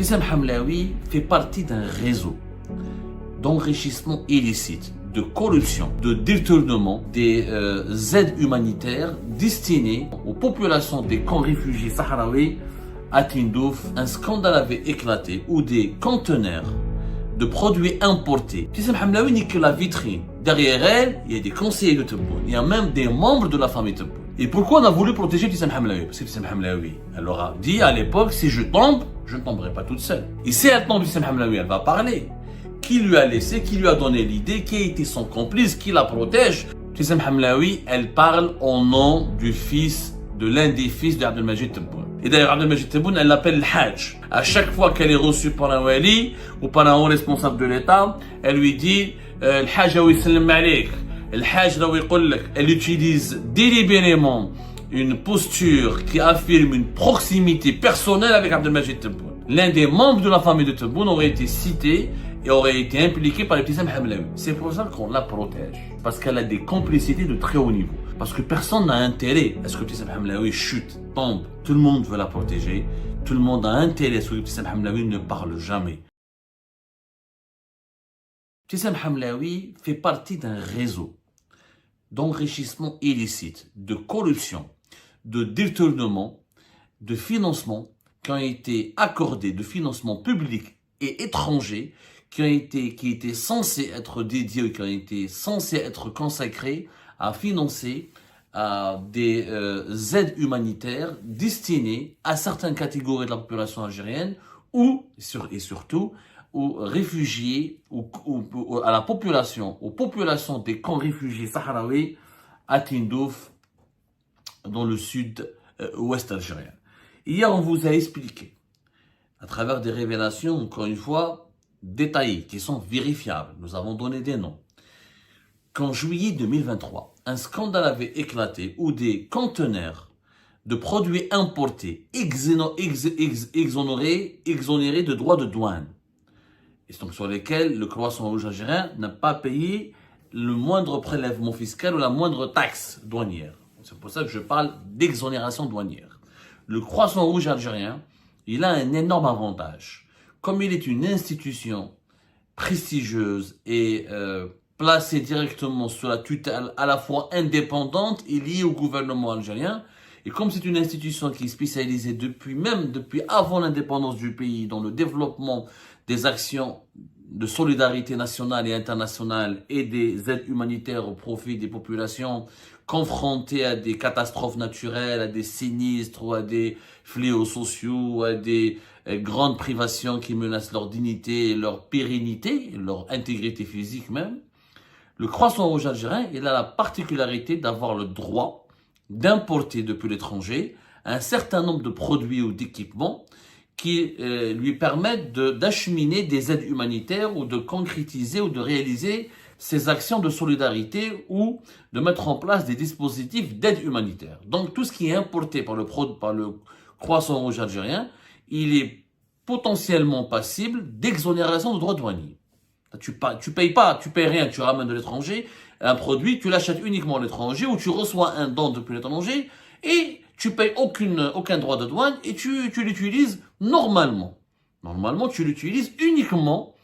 Ibtissam Hamlaoui fait partie d'un réseau d'enrichissement illicite, de corruption, de détournement des aides humanitaires destinées aux populations des camps réfugiés sahraouis à Tindouf. Un scandale avait éclaté où des conteneurs de produits importés. Ibtissam Hamlaoui n'est que la vitrine. Derrière elle, il y a des conseillers de Tebboune. Il y a même des membres de la famille Tebboune. Et pourquoi on a voulu protéger Ibtissam Hamlaoui? Parce qu'Ibtissam Hamlaoui, elle leur a dit à l'époque, si je tombe, je ne tomberai pas toute seule. Et si elle tombe, Ibtissam Hamlaoui, elle va parler. Qui lui a laissé, qui lui a donné l'idée, qui a été son complice, qui la protège? Ibtissam Hamlaoui, elle parle au nom du fils, de l'un des fils d'Abdelmajid Tebboune. Et d'ailleurs, Abdelmajid Tebboune, elle l'appelle le Hajj. À chaque fois qu'elle est reçue par un wali ou par un haut responsable de l'État, elle lui dit le Hajj wa yusallim alayk. Le Hajj wa yqul lak. Elle utilise délibérément une posture qui affirme une proximité personnelle avec Abdelmajid Tebboune. L'un des membres de la famille de Tebboune aurait été cité et aurait été impliqué par Ibtissam Hamlaoui. C'est pour ça qu'on la protège. Parce qu'elle a des complicités de très haut niveau. Parce que personne n'a intérêt à ce que Ibtissam Hamlaoui chute, tombe. Tout le monde veut la protéger. Tout le monde a intérêt à ce que Ibtissam Hamlaoui ne parle jamais. Ibtissam Hamlaoui fait partie d'un réseau d'enrichissement illicite, de corruption, de détournement, de financement qui ont été accordés, de financement public et étranger, qui étaient censés être dédiés, qui ont été censés être consacrés à financer des aides humanitaires destinées à certaines catégories de la population algérienne et surtout aux réfugiés ou à la population, aux populations des camps réfugiés sahraouis à Tindouf, dans le sud-ouest algérien. Hier, on vous a expliqué, à travers des révélations, encore une fois, détaillées, qui sont vérifiables, nous avons donné des noms, qu'en juillet 2023, un scandale avait éclaté où des conteneurs de produits importés exonérés de droits de douane, et donc sur lesquels le Croissant Rouge algérien n'a pas payé le moindre prélèvement fiscal ou la moindre taxe douanière. C'est pour ça que je parle d'exonération douanière. Le Croissant Rouge algérien, il a un énorme avantage. Comme il est une institution prestigieuse et placée directement sous la tutelle à la fois indépendante et liée au gouvernement algérien, et comme c'est une institution qui est spécialisée depuis avant l'indépendance du pays dans le développement des actions de solidarité nationale et internationale et des aides humanitaires au profit des populations confrontées à des catastrophes naturelles, à des sinistres ou à des fléaux sociaux, à des grandes privations qui menacent leur dignité, leur pérennité, leur intégrité physique même, le Croissant Rouge algérien, il a la particularité d'avoir le droit d'importer depuis l'étranger un certain nombre de produits ou d'équipements qui lui permettent d'acheminer des aides humanitaires ou de concrétiser ou de réaliser ces actions de solidarité ou de mettre en place des dispositifs d'aide humanitaire. Donc tout ce qui est importé par le Croissant Rouge algérien, il est potentiellement passible d'exonération de droits douaniers. Tu payes rien, tu ramènes de l'étranger un produit, tu l'achètes uniquement à l'étranger ou tu reçois un don depuis l'étranger et tu payes aucun droit de douane et tu l'utilises normalement. Normalement, tu l'utilises uniquement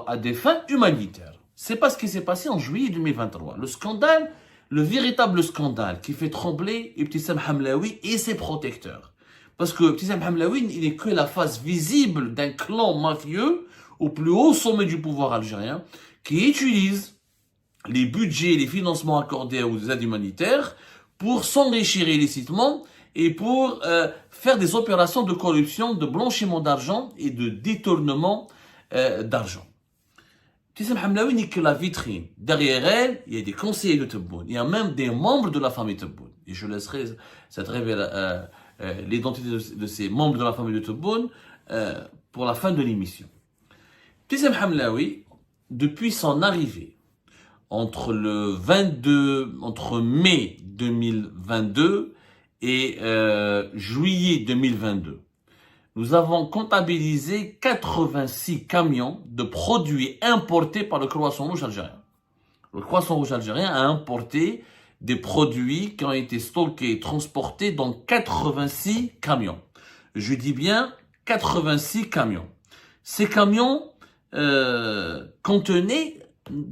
à des fins humanitaires. C'est pas ce qui s'est passé en juillet 2023. Le scandale, le véritable scandale qui fait trembler Ibtissam Hamlaoui et ses protecteurs. Parce que Ibtissam Hamlaoui, il n'est que la face visible d'un clan mafieux au plus haut sommet du pouvoir algérien qui utilise les budgets et les financements accordés aux aides humanitaires pour s'enrichir illicitement et pour faire des opérations de corruption, de blanchiment d'argent et de détournement d'argent. Ibtissam Hamlaoui n'est que la vitrine. Derrière elle, il y a des conseillers de Tebboune. Il y a même des membres de la famille Tebboune. Et je laisserai l'identité de ces membres de la famille de Tebboune pour la fin de l'émission. Ibtissam Hamlaoui, depuis son arrivée, entre mai 2022 et juillet 2022, nous avons comptabilisé 86 camions de produits importés par le Croissant Rouge algérien. Le Croissant Rouge algérien a importé des produits qui ont été stockés et transportés dans 86 camions. Je dis bien 86 camions. Ces camions contenaient,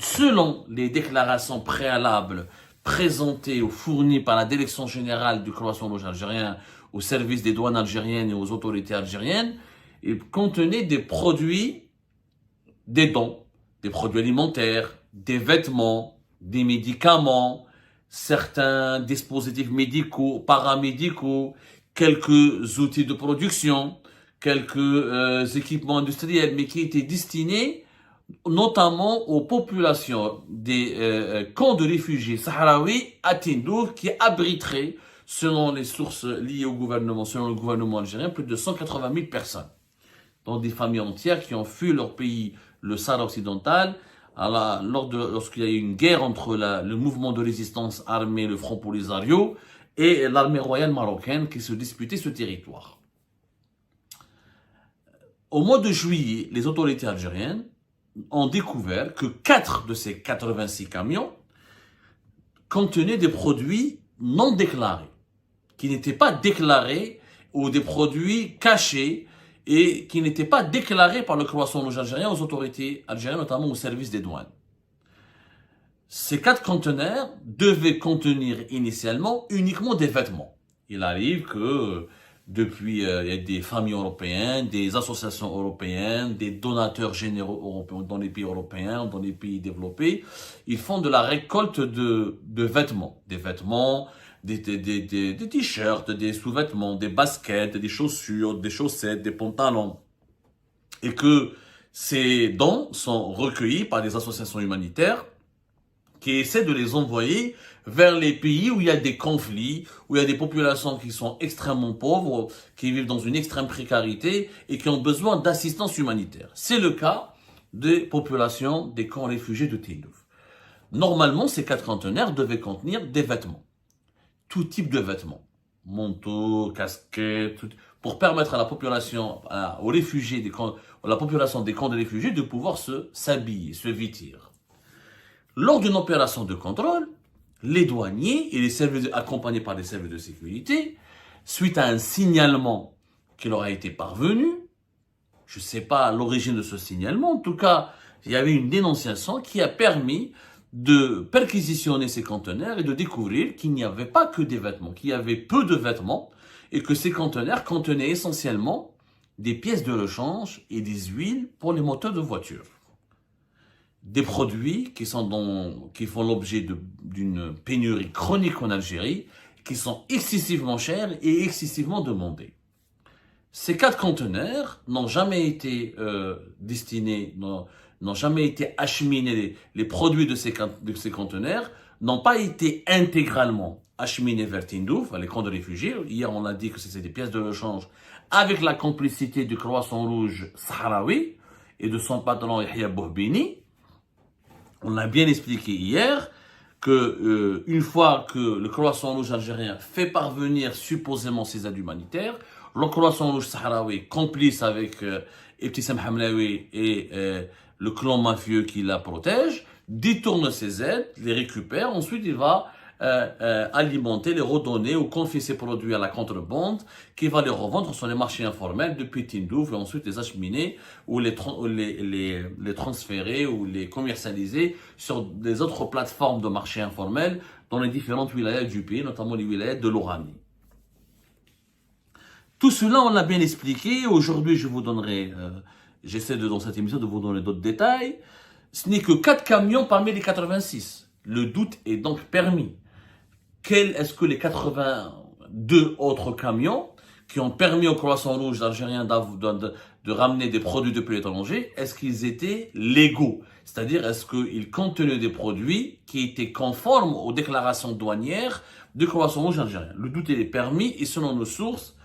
selon les déclarations préalables présentées ou fournies par la Direction générale du Croissant Rouge algérien au service des douanes algériennes et aux autorités algériennes, ils contenaient des produits, des dons, des produits alimentaires, des vêtements, des médicaments, certains dispositifs médicaux, paramédicaux, quelques outils de production, quelques équipements industriels, mais qui étaient destinés notamment aux populations des camps de réfugiés sahraouis à Tindouf, qui abriteraient, selon les sources liées au gouvernement, selon le gouvernement algérien, plus de 180 000 personnes, dont des familles entières qui ont fui leur pays, le Sahara occidental, lorsqu'il y a eu une guerre entre le mouvement de résistance armé, le Front Polisario, et l'armée royale marocaine qui se disputait ce territoire. Au mois de juillet, les autorités algériennes ont découvert que 4 de ces 86 camions contenaient des produits non déclarés, qui n'étaient pas déclarés, ou des produits cachés et qui n'étaient pas déclarés par le Croissant Rouge algérien aux autorités algériennes, notamment au service des douanes. Ces 4 conteneurs devaient contenir initialement uniquement des vêtements. Il arrive que depuis, il y a des familles européennes, des associations européennes, des donateurs généraux européens dans les pays européens, dans les pays développés. Ils font de la récolte de vêtements. Des vêtements, des t-shirts, des sous-vêtements, des baskets, des chaussures, des chaussettes, des pantalons. Et que ces dons sont recueillis par des associations humanitaires qui essaient de les envoyer vers les pays où il y a des conflits, où il y a des populations qui sont extrêmement pauvres, qui vivent dans une extrême précarité et qui ont besoin d'assistance humanitaire. C'est le cas des populations des camps réfugiés de Tindouf. Normalement, ces 4 conteneurs devaient contenir des vêtements. Tout type de vêtements. Manteaux, casquettes, pour permettre à la population, aux réfugiés des camps, à la population des camps de réfugiés de pouvoir s'habiller, se vêtir. Lors d'une opération de contrôle, les douaniers et les services accompagnés par les services de sécurité, suite à un signalement qui leur a été parvenu, je ne sais pas l'origine de ce signalement, en tout cas, il y avait une dénonciation qui a permis de perquisitionner ces conteneurs et de découvrir qu'il n'y avait pas que des vêtements, qu'il y avait peu de vêtements et que ces conteneurs contenaient essentiellement des pièces de rechange et des huiles pour les moteurs de voitures. Des produits qui font l'objet d'une pénurie chronique en Algérie, qui sont excessivement chers et excessivement demandés. Ces 4 conteneurs n'ont jamais été destinés, n'ont jamais été acheminés, les produits de ces conteneurs n'ont pas été intégralement acheminés vers Tindouf, les camps de réfugiés. Hier, on a dit que c'était des pièces de rechange avec la complicité du Croissant Rouge sahraoui et de son patron Yahya Bouhbini. On l'a bien expliqué hier que une fois que le Croissant Rouge algérien fait parvenir supposément ses aides humanitaires, le Croissant Rouge sahraoui, complice avec Ibtissam Hamlaoui et le clan mafieux qui la protège, détourne ses aides, les récupère, ensuite il va alimenter, les redonner ou confier ses produits à la contrebande qui va les revendre sur les marchés informels depuis Tindouf et ensuite les acheminer ou les transférer ou les commercialiser sur des autres plateformes de marché informels dans les différentes wilayas du pays, notamment les wilayas de l'Oranie. Tout cela, on l'a bien expliqué. Aujourd'hui, je vous donnerai, j'essaie dans cette émission de vous donner d'autres détails. Ce n'est que 4 camions parmi les 86. Le doute est donc permis. Quels est-ce que les 82 autres camions qui ont permis au Croissant Rouge algérien de ramener des produits depuis l'étranger, est-ce qu'ils étaient légaux? C'est-à-dire, est-ce qu'ils contenaient des produits qui étaient conformes aux déclarations douanières du Croissant Rouge algérien? Le doute est permis et selon nos sources,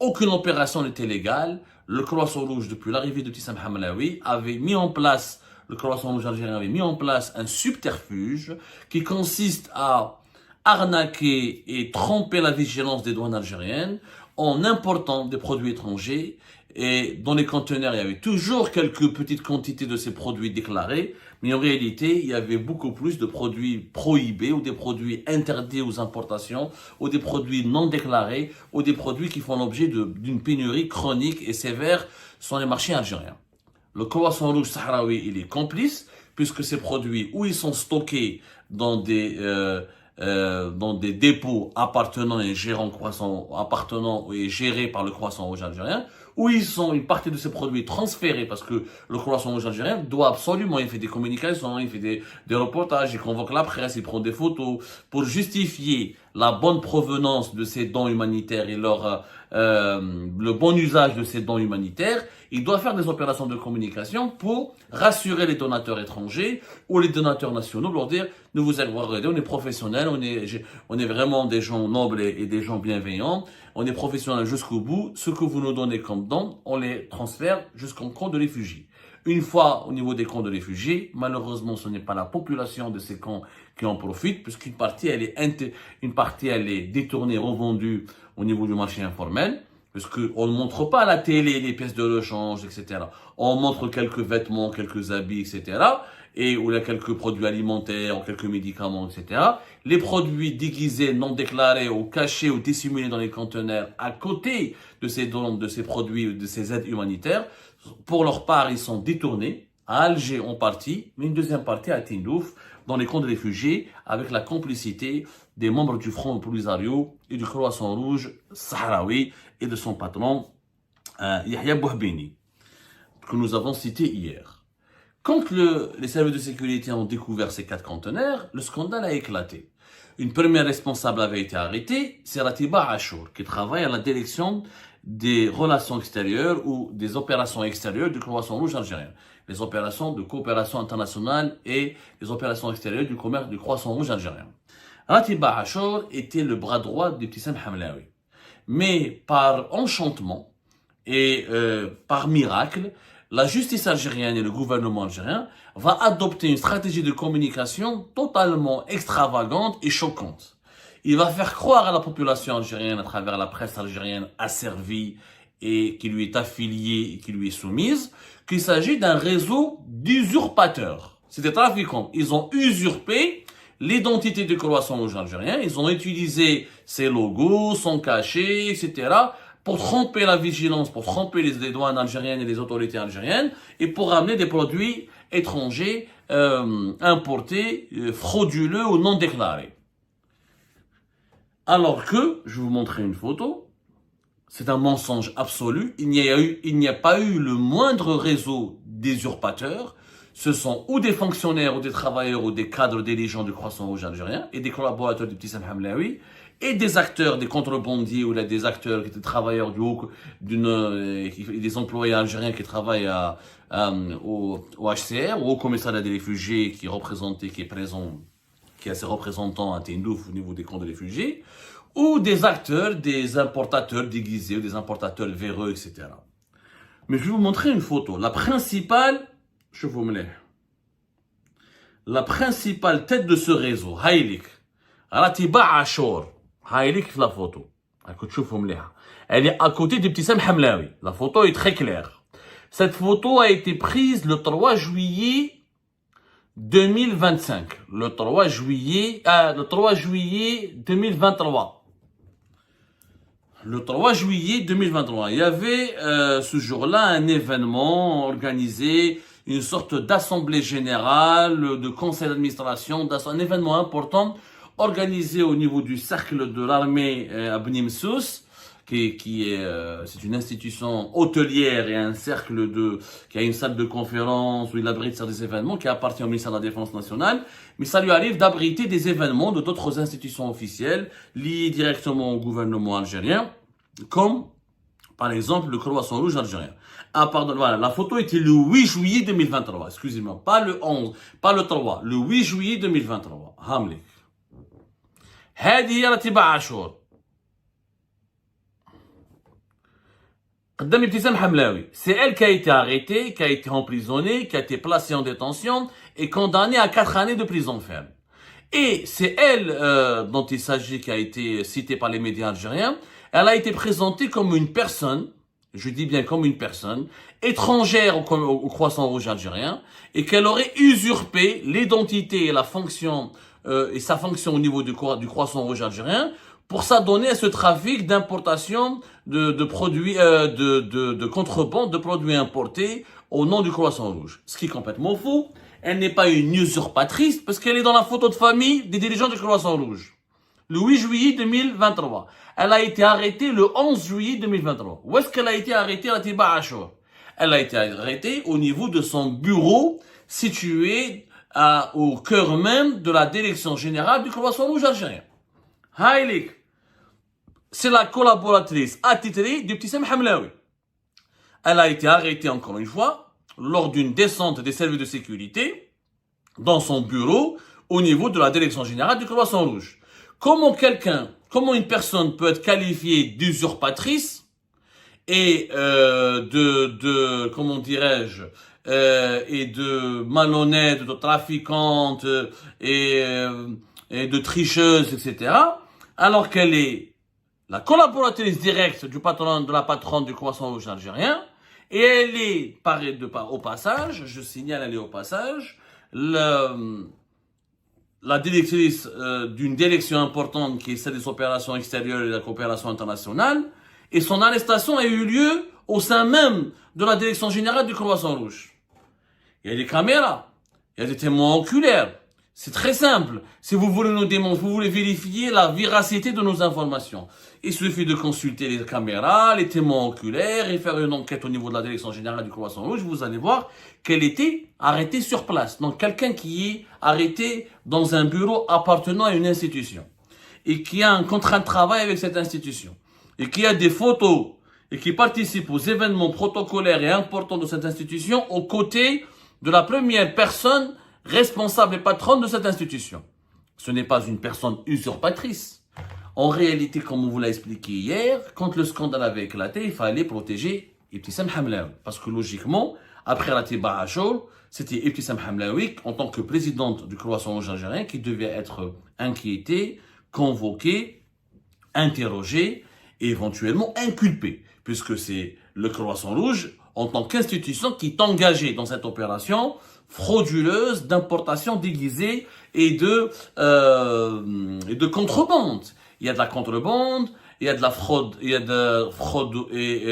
aucune opération n'était légale. Le Croissant Rouge, depuis l'arrivée de Ibtissam Hamlaoui, le Croissant Rouge algérien avait mis en place un subterfuge qui consiste à arnaquer et tromper la vigilance des douanes algériennes en important des produits étrangers et dans les conteneurs, il y avait toujours quelques petites quantités de ces produits déclarés, mais en réalité, il y avait beaucoup plus de produits prohibés ou des produits interdits aux importations ou des produits non déclarés ou des produits qui font l'objet d'une pénurie chronique et sévère sur les marchés algériens. Le croissant rouge sahraoui, il est complice puisque ces produits, où ils sont stockés dans des dépôts appartenant et gérés par le croissant rouge algérien, où ils sont une partie de ces produits transférés parce que le croissant rouge algérien doit absolument, il fait des communications, il fait des reportages, il convoque la presse, il prend des photos pour justifier la bonne provenance de ces dons humanitaires et le bon usage de ces dons humanitaires. Il doit faire des opérations de communication pour rassurer les donateurs étrangers ou les donateurs nationaux, leur dire ne vous inquiétez, on est professionnels, on est vraiment des gens nobles et des gens bienveillants, on est professionnels jusqu'au bout, ce que vous nous donnez comme dons, on les transfère jusqu'au camp de réfugiés. Une fois au niveau des camps de réfugiés, malheureusement, ce n'est pas la population de ces camps qui en profite, puisqu'une partie, elle est détournée, revendue au niveau du marché informel, puisqu'on ne montre pas à la télé les pièces de rechange, etc. On montre quelques vêtements, quelques habits, etc. Et où il y a quelques produits alimentaires, ou quelques médicaments, etc. Les produits déguisés, non déclarés, ou cachés, ou dissimulés dans les conteneurs, à côté de ces dons, de ces produits, de ces aides humanitaires, pour leur part, ils sont détournés, à Alger en partie, mais une deuxième partie à Tindouf, dans les camps de réfugiés, avec la complicité des membres du Front Polisario et du Croissant Rouge sahraoui et de son patron, Yahya Bouhbini, que nous avons cité hier. Quand les services de sécurité ont découvert ces 4 conteneurs, le scandale a éclaté. Une première responsable avait été arrêtée, c'est Ratiba Achour, qui travaille à la direction des relations extérieures ou des opérations extérieures du Croissant Rouge algérien. Les opérations de coopération internationale et les opérations extérieures du commerce du Croissant Rouge algérien. Ratiba Achour était le bras droit d'Ibtissam Hamlaoui. Mais par enchantement et par miracle, la justice algérienne et le gouvernement algérien va adopter une stratégie de communication totalement extravagante et choquante. Il va faire croire à la population algérienne à travers la presse algérienne asservie et qui lui est affiliée et qui lui est soumise qu'il s'agit d'un réseau d'usurpateurs. C'est des trafiquants. Ils ont usurpé l'identité du Croissant Rouge algérien. Ils ont utilisé ses logos, son cachet, etc. pour tromper la vigilance, pour tromper les douanes algériennes et les autorités algériennes et pour amener des produits étrangers importés, frauduleux ou non déclarés. Alors que, je vais vous montrer une photo, c'est un mensonge absolu, il n'y a pas eu le moindre réseau d'usurpateurs, ce sont ou des fonctionnaires ou des travailleurs ou des cadres dirigeants du Croissant Rouge algérien et des collaborateurs d'Ibtissam Hamlaoui et des acteurs, des contrebandiers ou des acteurs qui étaient travailleurs des employés algériens qui travaillent au HCR ou au commissariat des réfugiés qui est présent, qui a ses représentants à Tindouf au niveau des camps de réfugiés, ou des acteurs, des importateurs déguisés, ou des importateurs véreux, etc. Mais je vais vous montrer une photo. La principale tête de ce réseau, Haïlik, Ratiba Achour, Haïlik, la photo. Elle est à côté d'Ibtissam Hamlaoui. La photo est très claire. Cette photo a été prise le 3 juillet 2025. Le 3 juillet 2023. Le 3 juillet 2023. Il y avait ce jour-là un événement organisé, une sorte d'assemblée générale, de conseil d'administration, un événement important organisé au niveau du cercle de l'armée à Bni Msous, c'est une institution hôtelière et un cercle qui a une salle de conférence où il abrite des événements qui appartient au ministère de la Défense nationale. Mais ça lui arrive d'abriter des événements de d'autres institutions officielles liées directement au gouvernement algérien, comme par exemple le Croissant Rouge algérien. Ah pardon, voilà, la photo était le 8 juillet 2023, excusez-moi, pas le 11, pas le 3, le 8 juillet 2023. Hamlik. هذه رتيبة عاشور. قدام ابتسام حملاوي. C'est elle qui a été arrêtée, qui a été emprisonnée, qui a été placée en détention et condamnée à 4 années de prison ferme. Et c'est elle dont il s'agit, qui a été citée par les médias algériens. Elle a été présentée comme une personne je dis bien comme une personne, étrangère au Croissant Rouge algérien, et qu'elle aurait usurpé l'identité et la fonction, et sa fonction au niveau du Croissant Rouge algérien, pour s'adonner à ce trafic d'importation de produits, de contrebande, de produits importés au nom du Croissant Rouge. Ce qui est complètement faux. Elle n'est pas une usurpatrice parce qu'elle est dans la photo de famille des dirigeants du Croissant Rouge. Le 8 juillet 2023. Elle a été arrêtée le 11 juillet 2023. Où est-ce qu'elle a été arrêtée à Tiba Achour? Elle a été arrêtée au niveau de son bureau situé au cœur même de la direction générale du Croissant Rouge algérien. Haïlik, c'est la collaboratrice attitrée du petit Sam Hamlaoui. Elle a été arrêtée encore une fois lors d'une descente des services de sécurité dans son bureau au niveau de la direction générale du Croissant Rouge. Comment une personne peut être qualifiée d'usurpatrice et comment dirais-je, et de malhonnête, de trafiquante et de tricheuse, etc., alors qu'elle est la collaboratrice directe du patron, de la patronne du Croissant Rouge algérien, et elle est, au passage, je signale, elle est au passage, la directrice d'une direction importante qui est celle des opérations extérieures et de la coopération internationale, et son arrestation a eu lieu au sein même de la direction générale du Croissant Rouge. Il y a des caméras, il y a des témoins oculaires. C'est très simple. Si vous voulez nous démontrer, vous voulez vérifier la véracité de nos informations, il suffit de consulter les caméras, les témoins oculaires et faire une enquête au niveau de la direction générale du Croissant Rouge. Vous allez voir qu'elle était arrêtée sur place. Donc quelqu'un qui est arrêté dans un bureau appartenant à une institution et qui a un contrat de travail avec cette institution et qui a des photos et qui participe aux événements protocolaires et importants de cette institution aux côtés de la première personne responsable et patronne de cette institution. Ce n'est pas une personne usurpatrice. En réalité, comme on vous l'a expliqué hier, quand le scandale avait éclaté, il fallait protéger Ibtissam Hamlaoui. Parce que logiquement, après la Tiba Achour, c'était Ibtissam Hamlaoui, en tant que présidente du Croissant Rouge algérien, qui devait être inquiétée, convoquée, interrogée et éventuellement inculpée. Puisque c'est le Croissant Rouge, en tant qu'institution, qui est engagée dans cette opération frauduleuse d'importation déguisée et de contrebande. Il y a de la contrebande, il y a de la fraude, il y a de fraude et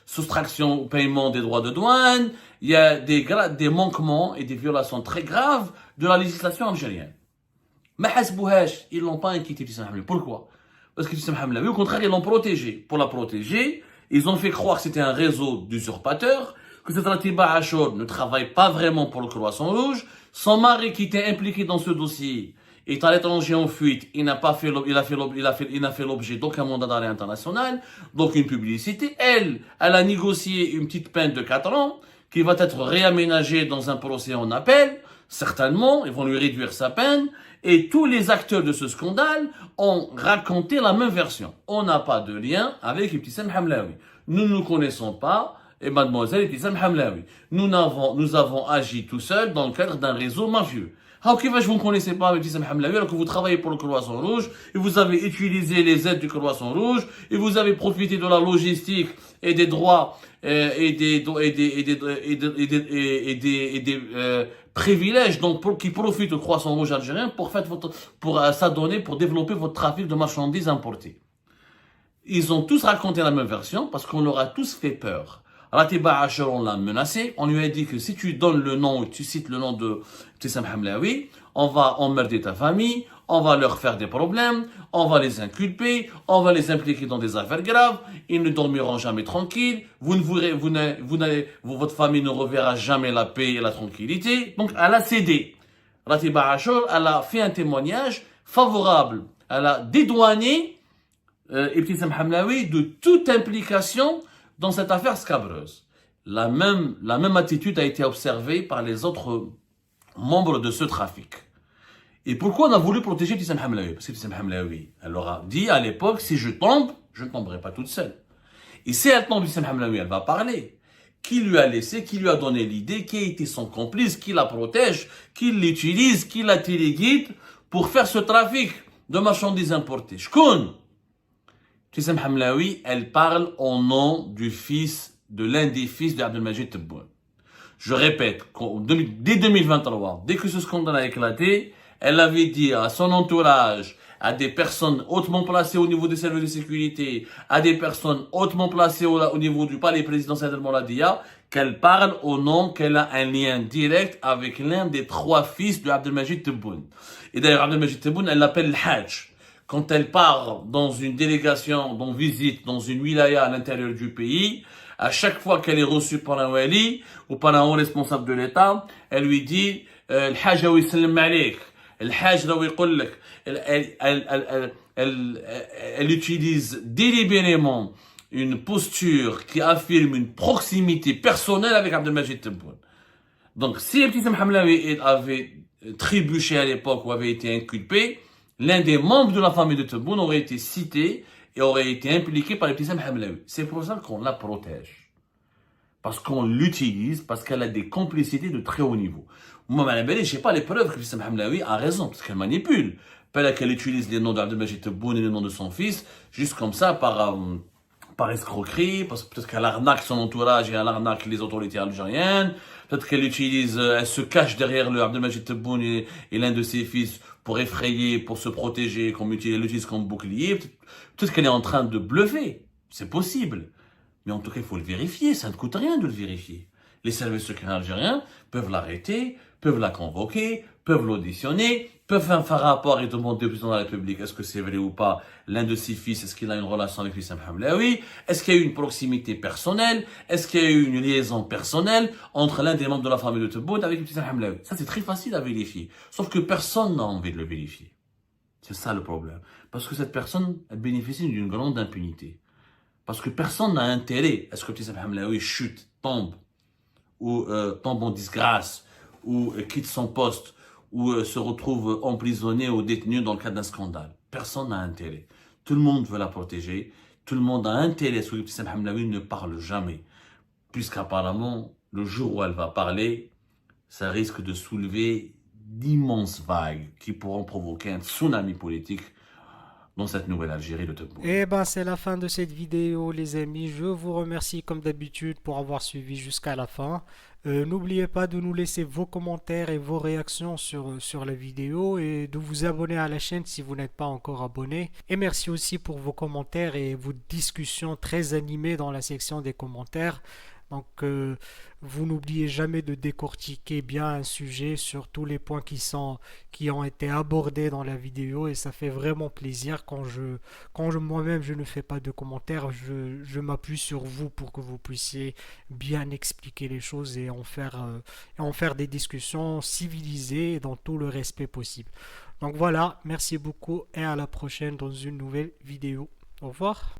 soustraction au paiement des droits de douane, il y a des manquements et des violations très graves de la législation algérienne. Mais ils l'ont pas inquiété Ibtissam Hamlaoui. Pourquoi? Parce que Ibtissam Hamlaoui, au contraire, ils l'ont protégé. Pour la protéger, ils ont fait croire que c'était un réseau d'usurpateurs, que cette Tiba Achour ne travaille pas vraiment pour le Croissant Rouge. Son mari qui était impliqué dans ce dossier est à l'étranger en fuite. Il n'a fait l'objet d'aucun mandat d'arrêt international, donc une publicité. Elle a négocié une petite peine de 4 ans qui va être réaménagée dans un procès en appel. Certainement, ils vont lui réduire sa peine. Et tous les acteurs de ce scandale ont raconté la même version. On n'a pas de lien avec Ibtissam Hamlaoui. Nous ne nous connaissons pas. Et mademoiselle Ibtissam Hamlaoui. Nous avons agi tout seuls dans le cadre d'un réseau mafieux. Ok, vous ne connaissez pas Ibtissam Hamlaoui alors que vous travaillez pour le Croissant Rouge et vous avez utilisé les aides du Croissant Rouge et vous avez profité de la logistique et des droits et des privilèges qui profitent au Croissant Rouge algérien pour s'adonner, pour développer votre trafic de marchandises importées. Ils ont tous raconté la même version parce qu'on leur a tous fait peur. Tiba Achour, on l'a menacé, on lui a dit que si tu donnes le nom, tu cites le nom de Ibtissam Hamlaoui, on va emmerder ta famille, on va leur faire des problèmes, on va les inculper, on va les impliquer dans des affaires graves, ils ne dormiront jamais tranquilles, votre famille ne reverra jamais la paix et la tranquillité. Donc elle a cédé. Tiba Achour, elle a fait un témoignage favorable, elle a dédouané Ibtissam Hamlaoui de toute implication dans cette affaire scabreuse. La même attitude a été observée par les autres membres de ce trafic. Et pourquoi on a voulu protéger Ibtissam Hamlaoui? Parce que Ibtissam Hamlaoui, elle leur a dit à l'époque, si je tombe, je ne tomberai pas toute seule. Et si elle tombe, Ibtissam Hamlaoui, elle va parler. Qui lui a laissé, qui lui a donné l'idée, qui a été son complice, qui la protège, qui l'utilise, qui la téléguide pour faire ce trafic de marchandises importées. Shkoun. Ibtissam Hamlaoui, elle parle au nom du fils, de l'un des fils de Abdelmajid Tebboune. Je répète, dès 2023, dès que ce scandale a éclaté, elle avait dit à son entourage, à des personnes hautement placées au niveau des services de sécurité, à des personnes hautement placées au niveau du palais présidentiel de Mouradia, qu'elle parle au nom qu'elle a un lien direct avec l'un des 3 fils de Abdelmajid Tebboune. Et d'ailleurs, Abdelmajid Tebboune, elle l'appelle le Hajj. Quand elle part dans une délégation, dans visite, dans une wilaya à l'intérieur du pays, à chaque fois qu'elle est reçue par un wali ou par un haut responsable de l'État, elle lui dit le Hajj wa yusallim alayk, le Hajj wa yqul lak. Elle utilise délibérément une posture qui affirme une proximité personnelle avec Abdelmajid Tebboune. Donc, si Ibtissam Hamlaoui avait trébuché à l'époque ou avait été inculpé, l'un des membres de la famille de Tebboune aurait été cité et aurait été impliqué par Ibtissam Hamlaoui. C'est pour ça qu'on la protège. Parce qu'on l'utilise, parce qu'elle a des complicités de très haut niveau. Moi, je n'ai pas les preuves que Ibtissam Hamlaoui a raison, parce qu'elle manipule. Peut-être qu'elle utilise les noms d'Abdelmajid Tebboune et les noms de son fils, juste comme ça, par escroquerie, parce que peut-être qu'elle arnaque son entourage et elle arnaque les autorités algériennes. Peut-être qu'elle elle se cache derrière le Abdelmajid Tebboune et l'un de ses fils pour effrayer, pour se protéger, elle l'utilise comme bouclier. Peut-être qu'elle est en train de bluffer. C'est possible. Mais en tout cas, il faut le vérifier. Ça ne coûte rien de le vérifier. Les services secrets algériens peuvent l'arrêter, peuvent la convoquer, peuvent l'auditionner, peuvent faire un rapport et demander au président de la République est-ce que c'est vrai ou pas, l'un de ses fils, est-ce qu'il a une relation avec Ibtissam Hamlaoui, est-ce qu'il y a eu une proximité personnelle, est-ce qu'il y a eu une liaison personnelle entre l'un des membres de la famille de Tebboune avec Ibtissam Hamlaoui. Ça, c'est très facile à vérifier. Sauf que personne n'a envie de le vérifier. C'est ça le problème. Parce que cette personne, elle bénéficie d'une grande impunité. Parce que personne n'a intérêt à ce que Ibtissam Hamlaoui chute, tombe, ou tombe en disgrâce, ou quitte son poste, ou se retrouve emprisonné ou détenu dans le cadre d'un scandale. Personne n'a intérêt. Tout le monde veut la protéger. Tout le monde a intérêt à ce que Ibtissam Hamlaoui ne parle jamais. Puisqu'apparemment, le jour où elle va parler, ça risque de soulever d'immenses vagues qui pourront provoquer un tsunami politique dans cette nouvelle Algérie de Tebboune. Eh ben, c'est la fin de cette vidéo, les amis. Je vous remercie comme d'habitude pour avoir suivi jusqu'à la fin. N'oubliez pas de nous laisser vos commentaires et vos réactions sur la vidéo et de vous abonner à la chaîne si vous n'êtes pas encore abonné. Et merci aussi pour vos commentaires et vos discussions très animées dans la section des commentaires. Donc, vous n'oubliez jamais de décortiquer bien un sujet sur tous les points qui ont été abordés dans la vidéo et ça fait vraiment plaisir moi-même je ne fais pas de commentaires, je m'appuie sur vous pour que vous puissiez bien expliquer les choses et en faire des discussions civilisées dans tout le respect possible. Donc voilà, merci beaucoup et à la prochaine dans une nouvelle vidéo. Au revoir.